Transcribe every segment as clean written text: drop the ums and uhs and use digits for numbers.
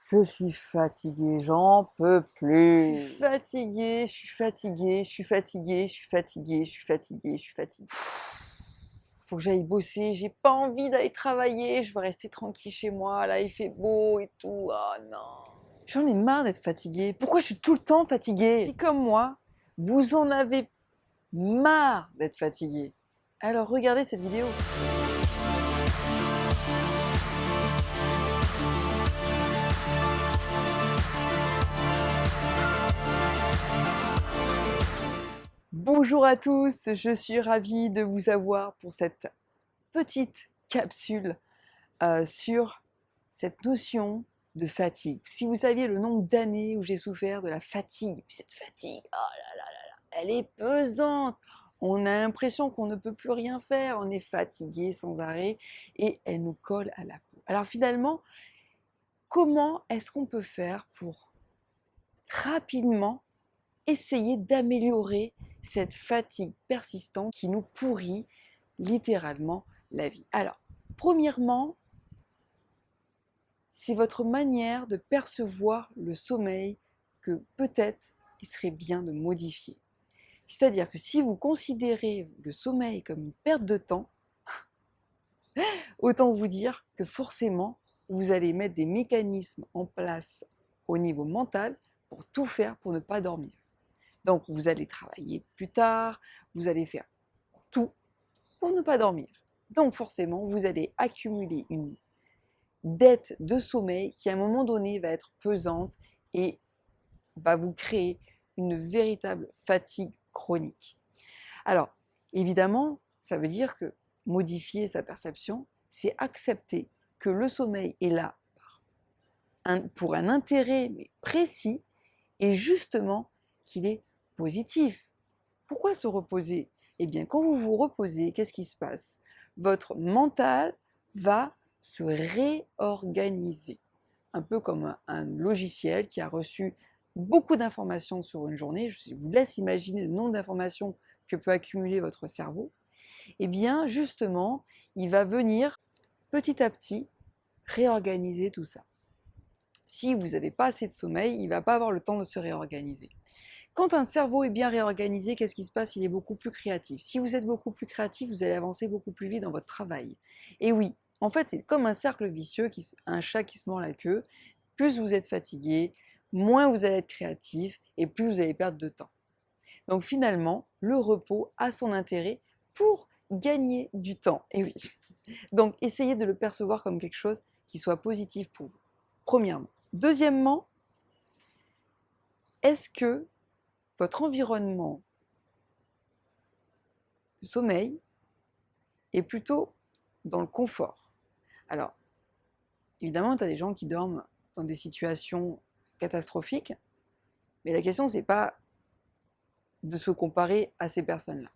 Je suis fatiguée, j'en peux plus. Je suis fatiguée, je suis fatiguée, je suis fatiguée, je suis fatiguée, je suis fatiguée, je suis fatiguée. Faut que j'aille bosser, j'ai pas envie d'aller travailler, je veux rester tranquille chez moi, là il fait beau et tout, ah non. J'en ai marre d'être fatiguée, pourquoi je suis tout le temps fatiguée? Si comme moi, vous en avez marre d'être fatiguée, alors regardez cette vidéo. Bonjour à tous, je suis ravie de vous avoir pour cette petite capsule sur cette notion de fatigue. Si vous saviez le nombre d'années où j'ai souffert de la fatigue, cette fatigue, oh là là là là, elle est pesante. On a l'impression qu'on ne peut plus rien faire, on est fatigué sans arrêt et elle nous colle à la peau. Alors finalement, comment est-ce qu'on peut faire pour rapidement essayer d'améliorer cette fatigue persistante qui nous pourrit littéralement la vie? Alors, premièrement, c'est votre manière de percevoir le sommeil que peut-être il serait bien de modifier. C'est-à-dire que si vous considérez le sommeil comme une perte de temps, autant vous dire que forcément, vous allez mettre des mécanismes en place au niveau mental pour tout faire pour ne pas dormir. Donc, vous allez travailler plus tard, vous allez faire tout pour ne pas dormir. Donc, forcément, vous allez accumuler une dette de sommeil qui, à un moment donné, va être pesante et va vous créer une véritable fatigue chronique. Alors, évidemment, ça veut dire que modifier sa perception, c'est accepter que le sommeil est là pour un intérêt mais précis et justement qu'il est positif. Pourquoi se reposer? Eh bien, quand vous vous reposez, qu'est-ce qui se passe? Votre mental va se réorganiser. Un peu comme un logiciel qui a reçu beaucoup d'informations sur une journée. Je vous laisse imaginer le nombre d'informations que peut accumuler votre cerveau. Eh bien, justement, il va venir petit à petit réorganiser tout ça. Si vous n'avez pas assez de sommeil, il ne va pas avoir le temps de se réorganiser. Quand un cerveau est bien réorganisé, qu'est-ce qui se passe? Il est beaucoup plus créatif. Si vous êtes beaucoup plus créatif, vous allez avancer beaucoup plus vite dans votre travail. Et oui, en fait, c'est comme un cercle vicieux, un chat qui se mord la queue. Plus vous êtes fatigué, moins vous allez être créatif et plus vous allez perdre de temps. Donc finalement, le repos a son intérêt pour gagner du temps. Et oui. Donc essayez de le percevoir comme quelque chose qui soit positif pour vous. Premièrement. Deuxièmement, est-ce que votre environnement de sommeil est plutôt dans le confort? Alors, évidemment, tu as des gens qui dorment dans des situations catastrophiques, mais la question, c'est pas de se comparer à ces personnes-là.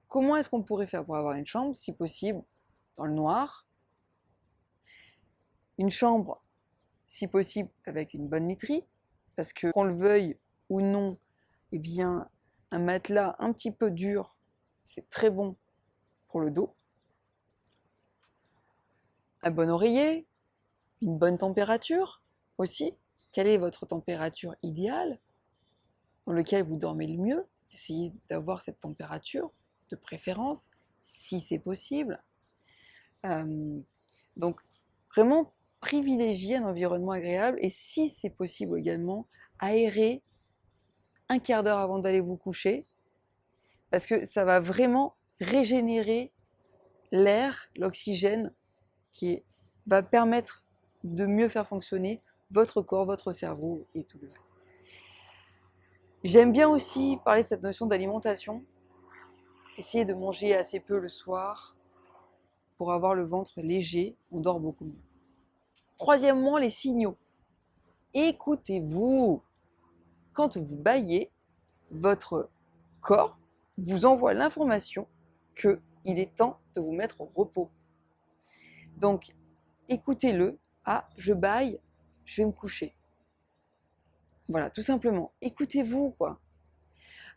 Comment est-ce qu'on pourrait faire pour avoir une chambre, si possible, dans le noir? Une chambre, si possible, avec une bonne literie, parce que, qu'on le veuille ou non, eh bien, un matelas un petit peu dur, c'est très bon pour le dos. Un bon oreiller, une bonne température aussi. Quelle est votre température idéale dans laquelle vous dormez le mieux? Essayez d'avoir cette température, de préférence, si c'est possible. Donc, vraiment privilégier un environnement agréable et si c'est possible également, aérer un quart d'heure avant d'aller vous coucher parce que ça va vraiment régénérer l'air, l'oxygène qui va permettre de mieux faire fonctionner votre corps, votre cerveau et tout le reste. J'aime bien aussi parler de cette notion d'alimentation. Essayez de manger assez peu le soir pour avoir le ventre léger, on dort beaucoup mieux. Troisièmement, les signaux. Écoutez-vous. Quand vous bâillez, votre corps vous envoie l'information qu'il est temps de vous mettre au repos. Donc, écoutez-le. Ah, je bâille, je vais me coucher. Voilà, tout simplement. Écoutez-vous, quoi.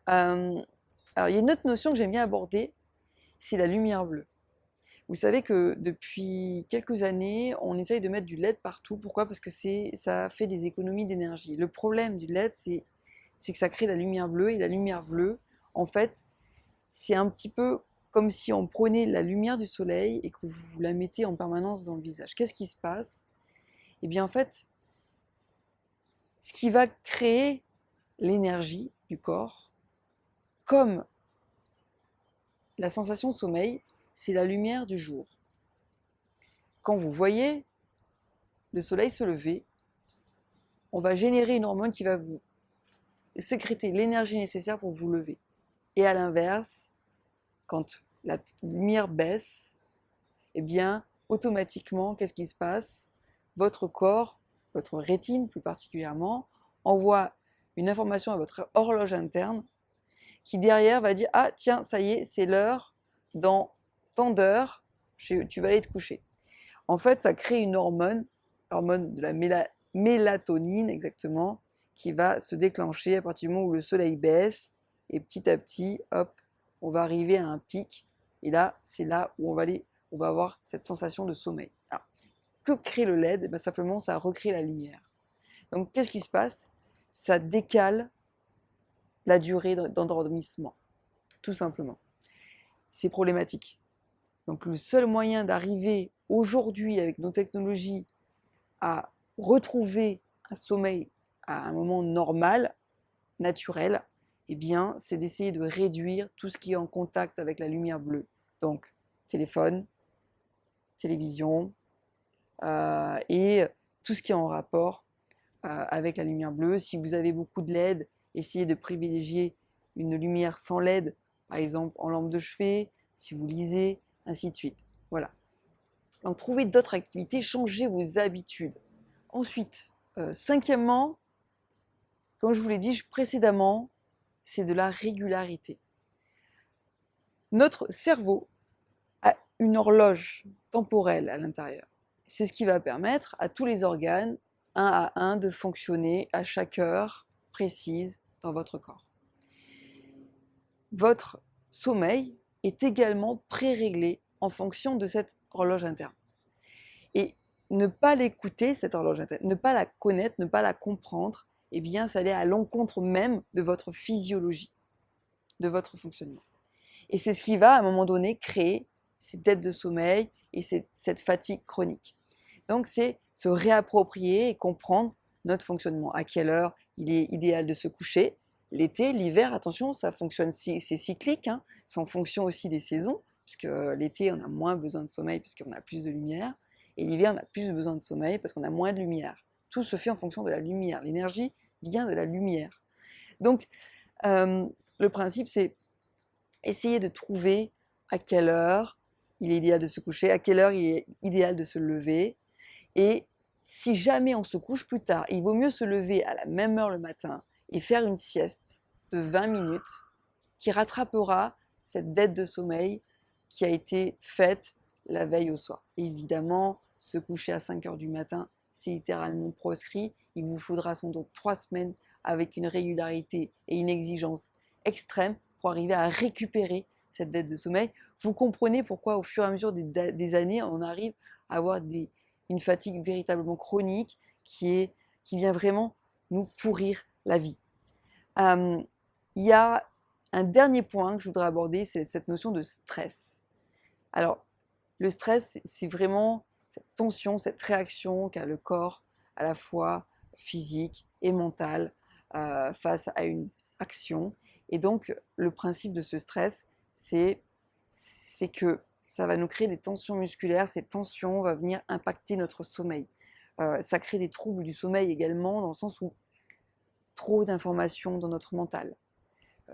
Alors, il y a une autre notion que j'aime bien aborder, c'est la lumière bleue. Vous savez que depuis quelques années, on essaye de mettre du LED partout. Pourquoi? Parce que ça fait des économies d'énergie. Le problème du LED, c'est que ça crée la lumière bleue. Et la lumière bleue, en fait, c'est un petit peu comme si on prenait la lumière du soleil et que vous la mettez en permanence dans le visage. Qu'est-ce qui se passe? Eh bien, en fait, ce qui va créer l'énergie du corps, comme la sensation de sommeil, c'est la lumière du jour. Quand vous voyez le soleil se lever, on va générer une hormone qui va vous sécréter l'énergie nécessaire pour vous lever. Et à l'inverse, quand la lumière baisse, eh bien, automatiquement, qu'est-ce qui se passe? Votre corps, votre rétine plus particulièrement, envoie une information à votre horloge interne qui derrière va dire: ah tiens, ça y est, c'est l'heure, dans tant d'heures, tu vas aller te coucher. En fait, ça crée une hormone, l'hormone de la mélatonine exactement, qui va se déclencher à partir du moment où le soleil baisse, et petit à petit, hop, on va arriver à un pic, et là, c'est là où on va avoir cette sensation de sommeil. Alors, que crée le LED? Ben, simplement, ça recrée la lumière. Donc, qu'est-ce qui se passe? Ça décale la durée d'endormissement, tout simplement. C'est problématique. Donc, le seul moyen d'arriver aujourd'hui, avec nos technologies, à retrouver un sommeil à un moment normal, naturel, eh bien, c'est d'essayer de réduire tout ce qui est en contact avec la lumière bleue. Donc, téléphone, télévision, et tout ce qui est en rapport avec la lumière bleue. Si vous avez beaucoup de LED, essayez de privilégier une lumière sans LED, par exemple en lampe de chevet, si vous lisez, ainsi de suite. Voilà. Donc, trouvez d'autres activités, changez vos habitudes. Ensuite, cinquièmement, comme je vous l'ai dit précédemment, c'est de la régularité. Notre cerveau a une horloge temporelle à l'intérieur. C'est ce qui va permettre à tous les organes, un à un, de fonctionner à chaque heure précise dans votre corps. Votre sommeil est également pré-réglé en fonction de cette horloge interne. Et ne pas l'écouter, cette horloge interne, ne pas la connaître, ne pas la comprendre, eh bien, ça allait à l'encontre même de votre physiologie, de votre fonctionnement. Et c'est ce qui va, à un moment donné, créer ces dettes de sommeil et cette fatigue chronique. Donc, c'est se réapproprier et comprendre notre fonctionnement. À quelle heure il est idéal de se coucher? L'été, l'hiver, attention, ça fonctionne, c'est cyclique, hein, c'est en fonction aussi des saisons, puisque l'été, on a moins besoin de sommeil puisqu'on a plus de lumière, et l'hiver, on a plus besoin de sommeil parce qu'on a moins de lumière. Tout se fait en fonction de la lumière. L'énergie vient de la lumière. Donc, le principe, c'est essayer de trouver à quelle heure il est idéal de se coucher, à quelle heure il est idéal de se lever. Et si jamais on se couche plus tard, il vaut mieux se lever à la même heure le matin et faire une sieste de 20 minutes qui rattrapera cette dette de sommeil qui a été faite la veille au soir. Et évidemment, se coucher à 5 heures du matin, c'est littéralement proscrit. Il vous faudra sans doute 3 semaines avec une régularité et une exigence extrême pour arriver à récupérer cette dette de sommeil. Vous comprenez pourquoi au fur et à mesure des années, on arrive à avoir une fatigue véritablement chronique qui vient vraiment nous pourrir la vie. Il y a un dernier point que je voudrais aborder, c'est cette notion de stress. Alors, le stress, c'est vraiment cette tension, cette réaction qu'a le corps, à la fois physique et mentale, face à une action. Et donc, le principe de ce stress, c'est que ça va nous créer des tensions musculaires. Ces tensions vont venir impacter notre sommeil. Ça crée des troubles du sommeil également, dans le sens où trop d'informations dans notre mental.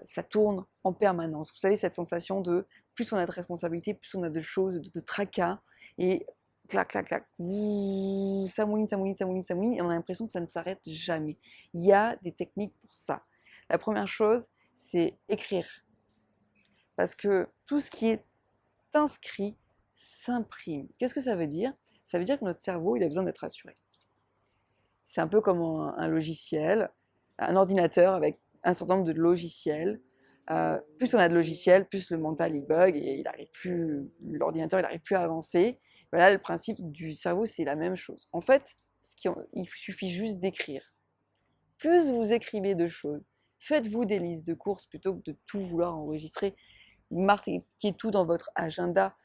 Ça tourne en permanence. Vous savez, cette sensation de plus on a de responsabilités, plus on a de choses, de tracas, et clac, clac, clac, ça mouline, ça mouline, ça mouline, ça mouline, et on a l'impression que ça ne s'arrête jamais. Il y a des techniques pour ça. La première chose, c'est écrire. Parce que tout ce qui est inscrit s'imprime. Qu'est-ce que ça veut dire? Ça veut dire que notre cerveau, il a besoin d'être rassuré. C'est un peu comme un logiciel, un ordinateur avec un certain nombre de logiciels. plus on a de logiciels, plus le mental il bug et l'ordinateur il n'arrive plus à avancer. Voilà, le principe du cerveau, c'est la même chose. En fait, il suffit juste d'écrire. Plus vous écrivez de choses, faites-vous des listes de courses plutôt que de tout vouloir enregistrer. Marquez tout dans votre agenda.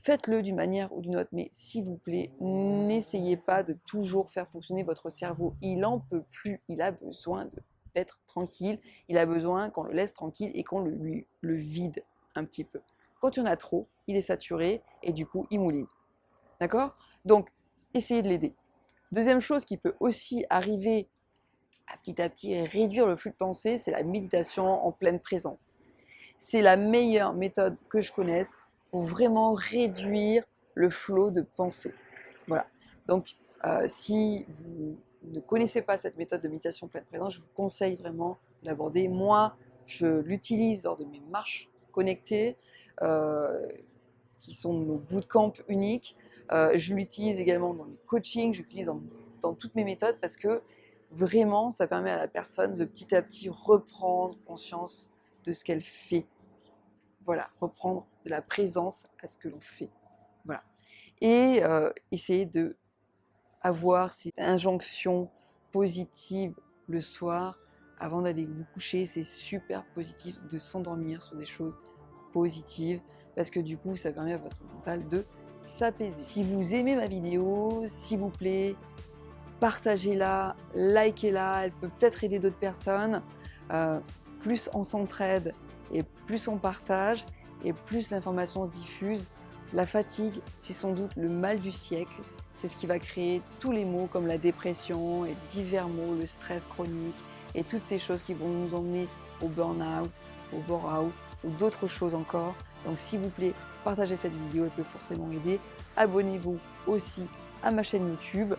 Faites-le d'une manière ou d'une autre, mais s'il vous plaît, n'essayez pas de toujours faire fonctionner votre cerveau. Il n'en peut plus, il a besoin d'être tranquille, il a besoin qu'on le laisse tranquille et qu'on le vide un petit peu. Quand il y en a trop, il est saturé et du coup, il mouline. D'accord? Donc, essayez de l'aider. Deuxième chose qui peut aussi arriver à petit réduire le flux de pensée, c'est la méditation en pleine présence. C'est la meilleure méthode que je connaisse pour vraiment réduire le flot de pensée. Voilà. Donc, si vous ne connaissez pas cette méthode de méditation pleine présence, je vous conseille vraiment de l'aborder. Moi, je l'utilise lors de mes marches connectées, qui sont nos bootcamps uniques. Je l'utilise également dans mes coachings, je l'utilise dans toutes mes méthodes parce que vraiment, ça permet à la personne de petit à petit reprendre conscience de ce qu'elle fait. Voilà, reprendre de la présence à ce que l'on fait. Voilà. Et essayer d'avoir ces injonctions positives le soir avant d'aller vous coucher. C'est super positif de s'endormir sur des choses positives parce que du coup, ça permet à votre mental de s'apaiser. Si vous aimez ma vidéo, s'il vous plaît, partagez-la, likez-la, elle peut peut-être aider d'autres personnes. Plus on s'entraide et plus on partage et plus l'information se diffuse. La fatigue, c'est sans doute le mal du siècle. C'est ce qui va créer tous les maux comme la dépression et divers maux, le stress chronique et toutes ces choses qui vont nous emmener au burn-out, au bore-out ou d'autres choses encore. Donc s'il vous plaît, partagez cette vidéo, elle peut forcément aider. Abonnez-vous aussi à ma chaîne YouTube.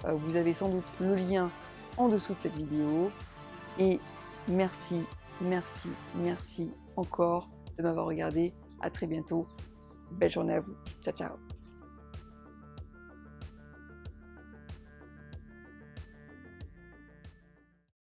Vous avez sans doute le lien en dessous de cette vidéo. Et merci, merci, merci encore de m'avoir regardé. À très bientôt. Belle journée à vous. Ciao, ciao.